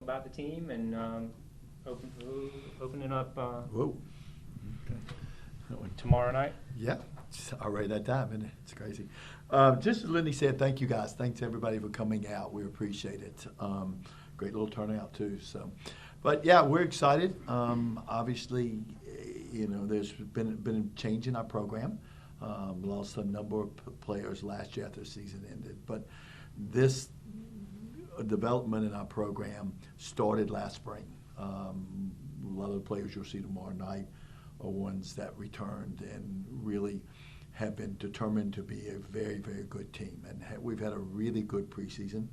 about the team and opening up Whoa. Okay. tomorrow night. Yeah, it's already that time, isn't it? It's crazy. Just as Lindy said, thank you guys. Thanks everybody for coming out. We appreciate it. Great little turnout too. So, but yeah, we're excited. Obviously, there's been a change in our program. Lost a number of players last year after the season ended, but this development in our program started last spring. A lot of the players you'll see tomorrow night are ones that returned and really have been determined to be a very, very good team. And we've had a really good preseason.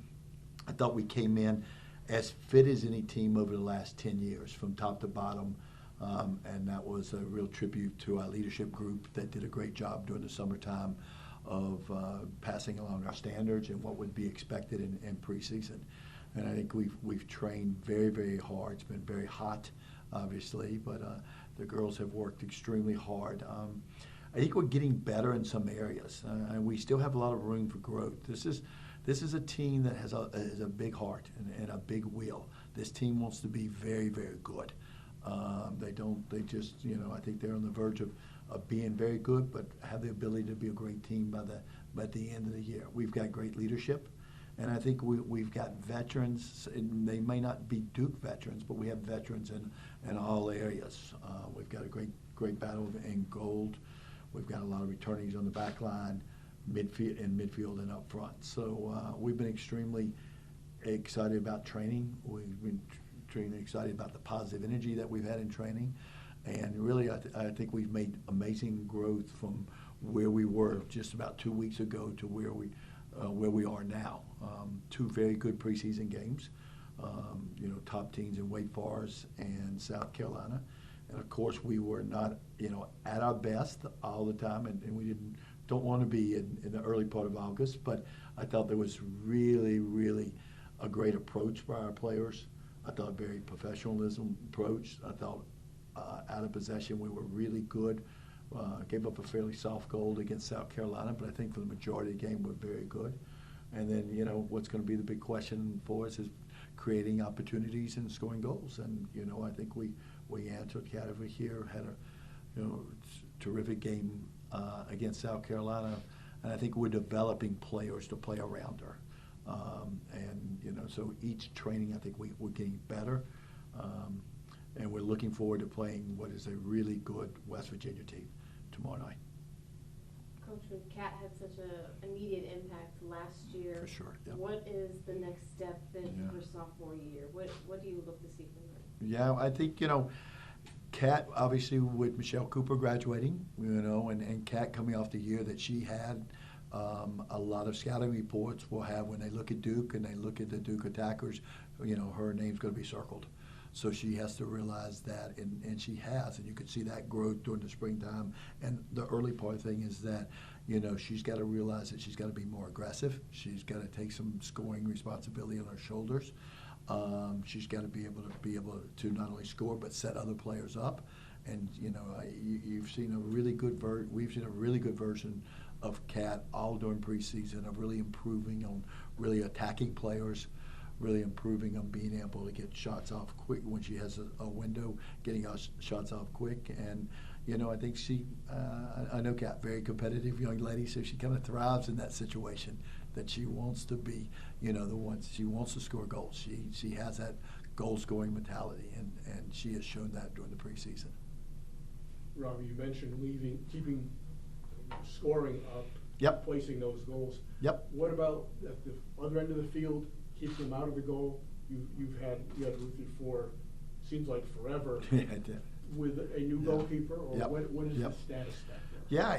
I thought we came in as fit as any team over the last 10 years, from top to bottom. And that was a real tribute to our leadership group that did a great job during the summertime of passing along our standards and what would be expected in preseason. And I think we've trained very, very hard. It's been very hot, obviously, but the girls have worked extremely hard. I think we're getting better in some areas, and we still have a lot of room for growth. This is a team that has a big heart and a big will. This team wants to be very, very good. They just, I think they're on the verge of being very good, but have the ability to be a great team by the end of the year. We've got great leadership, and I think we've got veterans, and they may not be Duke veterans, but we have veterans in all areas. We've got a great battle in gold. We've got a lot of returnees on the back line, midfield and up front. So we've been extremely excited about training. We've been excited about the positive energy that we've had in training. And really, I think we've made amazing growth from where we were just about 2 weeks ago to where we are now. 2 very good preseason games, top teams in Wake Forest and South Carolina. And of course, we were not, at our best all the time, and we don't want to be in the early part of August. But I thought there was really, really a great approach by our players. I thought very professionalism approach. I thought out of possession we were really good. Gave up a fairly soft goal against South Carolina, but I think for the majority of the game we're very good. And then, what's going to be the big question for us is creating opportunities and scoring goals. And, I think we answered. Kat over here had a terrific game against South Carolina, and I think we're developing players to play around her. So each training, I think we're getting better, and we're looking forward to playing what is a really good West Virginia team tomorrow night. Coach, when Kat had such an immediate impact last year, for sure. Yeah. What is the next step in her sophomore year? What do you look to see from her? Yeah, I think Kat, obviously with Michelle Cooper graduating, and Kat coming off the year that she had. A lot of scouting reports will have when they look at Duke and they look at the Duke attackers, her name's going to be circled. So she has to realize that, and she has, and you could see that growth during the springtime. And the early part thing is that, she's got to realize that she's got to be more aggressive. She's got to take some scoring responsibility on her shoulders. She's got to be able to not only score but set other players up. And you've seen we've seen a really good version of Kat all during preseason, of really improving on really attacking players, really improving on being able to get shots off quick when she has a window, getting us shots off quick. And I think I know Kat, very competitive young lady, so she kind of thrives in that situation, that she wants to be the one. She wants to score goals. She has that goal scoring mentality, and she has shown that during the preseason. Robbie, you mentioned keeping scoring up, yep, placing those goals. Yep. What about at the other end of the field, keep them out of the goal? You had Ruthie for seems like forever. Yeah, I did. With a new goalkeeper, or yep, what is yep, the status back there? Yeah,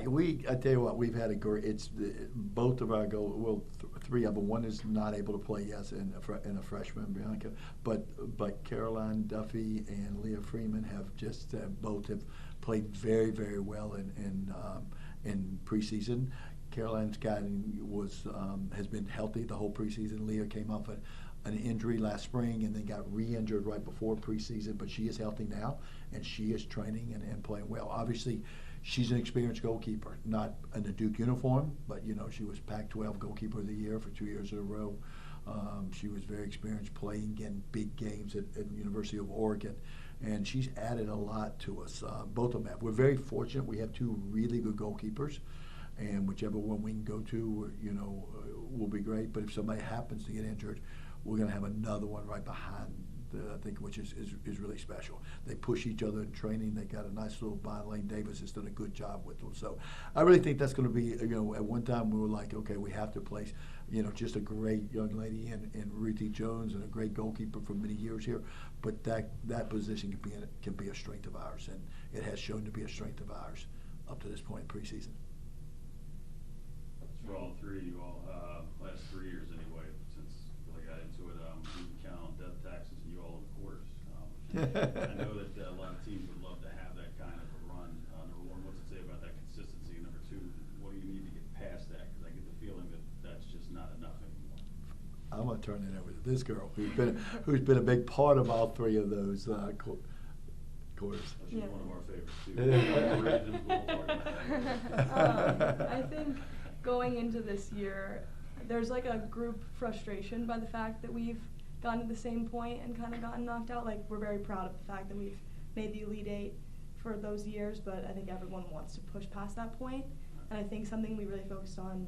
I tell you what, we've had a great. Both of our goals. Well, 3 of them. One is not able to play, yes, in a freshman, Bianca. But Caroline Duffy and Leah Freeman have just both have played very, very well in preseason. Caroline's has been healthy the whole preseason. Leah came off an injury last spring and then got re-injured right before preseason, but she is healthy now and she is training and playing well. Obviously, she's an experienced goalkeeper, not in a Duke uniform, but she was Pac-12 goalkeeper of the year for 2 years in a row. She was very experienced playing in big games at the University of Oregon, and she's added a lot to us. Both of them have. We're very fortunate. We have two really good goalkeepers, and whichever one we can go to, will be great. But if somebody happens to get injured, we're going to have another one right behind, I think, which is really special. They push each other in training. They got a nice little bond. Lane Davis has done a good job with them. So I really think that's going to be, at one time we were like, okay, we have to place, just a great young lady in Ruthie Jones and a great goalkeeper for many years here. But that position can be a strength of ours, and it has shown to be a strength of ours up to this point in preseason. For all three, you all, last 3 years anyway, since really got into it, you can count on death taxes and you all in the quarters. I know that a lot of teams would love to have that kind of a run. Number one, what's it say about that consistency? Number two, what do you need to get past that? Because I get the feeling that that's just not enough anymore. I'm going to turn it over to this girl who's been a big part of all three of those quarters. She's one of our favorites too. I think going into this year, there's like a group frustration by the fact that we've gotten to the same point and kind of gotten knocked out. Like, we're very proud of the fact that we've made the Elite Eight for those years, but I think everyone wants to push past that point. And I think something we really focused on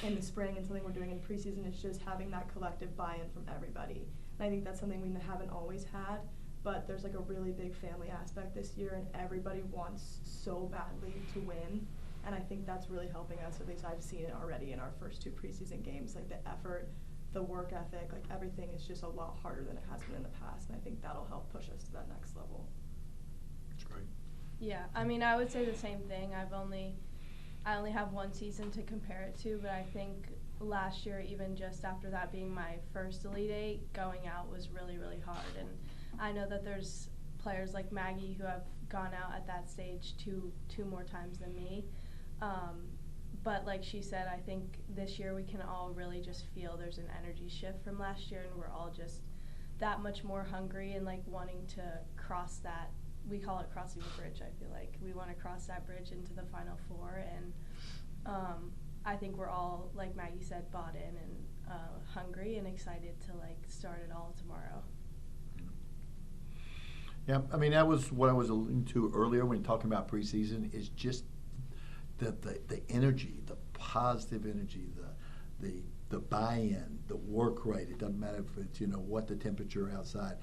in the spring and something we're doing in preseason is just having that collective buy-in from everybody. And I think that's something we haven't always had, but there's like a really big family aspect this year, and everybody wants so badly to win. And I think that's really helping us. At least I've seen it already in our first 2 preseason games. Like, the effort, the work ethic, like everything is just a lot harder than it has been in the past. And I think that'll help push us to that next level. That's great. Yeah, I mean, I would say the same thing. I only have 1 season to compare it to, but I think last year, even just after that being my first Elite Eight, going out was really, really hard. And I know that there's players like Maggie who have gone out at that stage two more times than me. But like she said, I think this year we can all really just feel there's an energy shift from last year, and we're all just that much more hungry and like wanting to cross that. We call it crossing the bridge. I feel like we want to cross that bridge into the Final Four, and I think we're all, like Maggie said, bought in and hungry and excited to like start it all tomorrow. Yeah, I mean, that was what I was alluding to earlier when talking about preseason, is just the energy, the positive energy, the buy-in, the work rate. It doesn't matter if it's, what the temperature outside.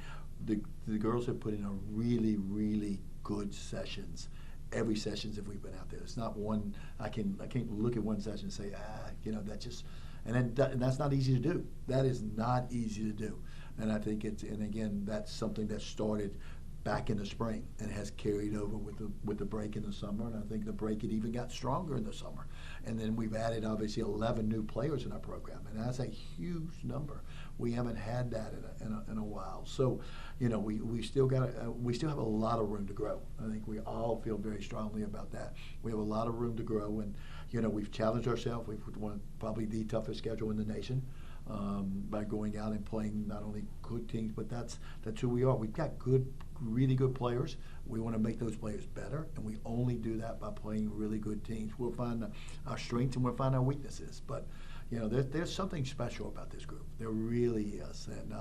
The girls have put in a really, really good sessions. Every sessions if we've been out there. It's not one, I can't look at one session and say, that just, and that's not easy to do. That is not easy to do. And I think and again, that's something that started back in the spring and has carried over with the break in the summer, and I think the break it even got stronger in the summer. And then we've added obviously 11 new players in our program, and that's a huge number. We haven't had that in a while. So, we still have a lot of room to grow. I think we all feel very strongly about that. We have a lot of room to grow, and we've challenged ourselves. We've won probably the toughest schedule in the nation. By going out and playing not only good teams, but that's who we are. We've got really good players. We want to make those players better, and we only do that by playing really good teams. We'll find our strengths and we'll find our weaknesses. But there's something special about this group. There really is, and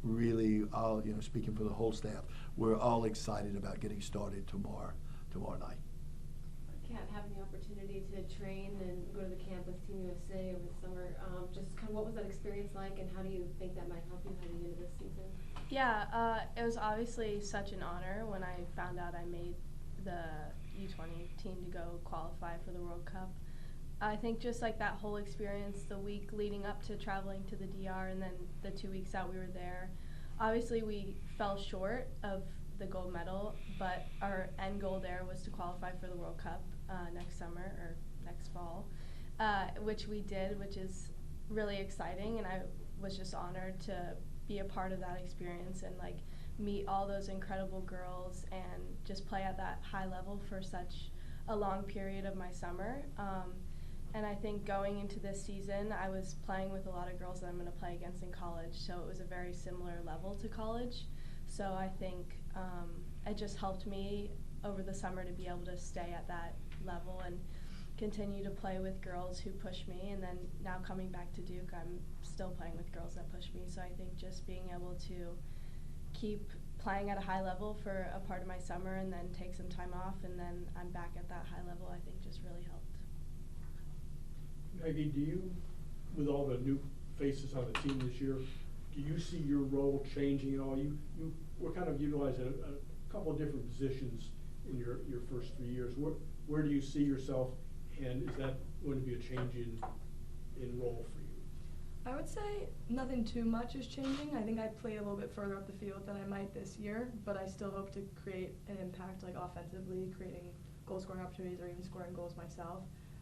really, all speaking for the whole staff, we're all excited about getting started tomorrow night. Kat, having the opportunity to train and go to the camp with Team USA over the summer, just kind of what was that experience like, and how do you think that might help you heading into this season? Yeah, it was obviously such an honor when I found out I made the U20 team to go qualify for the World Cup. I think just like that whole experience, the week leading up to traveling to the DR and then the 2 weeks out we were there, obviously we fell short of the gold medal, but our end goal there was to qualify for the World Cup next summer or next fall, which we did, which is really exciting, and I was just honored to be a part of that experience and like meet all those incredible girls and just play at that high level for such a long period of my summer. And I think going into this season, I was playing with a lot of girls that I'm going to play against in college, so it was a very similar level to college. So I think it just helped me over the summer to be able to stay at that level and continue to play with girls who push me. And then now coming back to Duke, I'm still playing with girls that push me. So I think just being able to keep playing at a high level for a part of my summer and then take some time off and then I'm back at that high level, I think just really helped. Maggie, do you, with all the new faces on the team this year, do you see your role changing at all? You were kind of utilizing a couple of different positions in your first 3 years. Where do you see yourself, and is that going to be a change in role for you? I would say nothing too much is changing. I think I played a little bit further up the field than I might this year, but I still hope to create an impact, like offensively, creating goal-scoring opportunities or even scoring goals myself.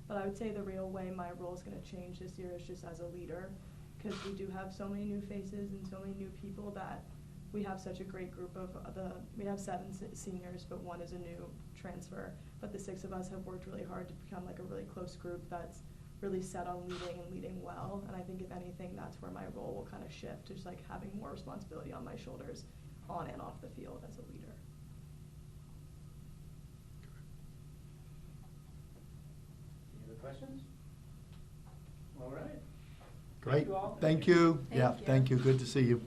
But I would say the real way my role is going to change this year is just as a leader, because we do have so many new faces and so many new people that we have such a great group of we have 7 seniors, but 1 is a new transfer. But the 6 of us have worked really hard to become like a really close group that's really set on leading and leading well. And I think if anything, that's where my role will kind of shift, to just like having more responsibility on my shoulders on and off the field as a leader. Any other questions? All right. Great. Thank you all. Thank you. Thank Yeah, you. thank you. Good to see you.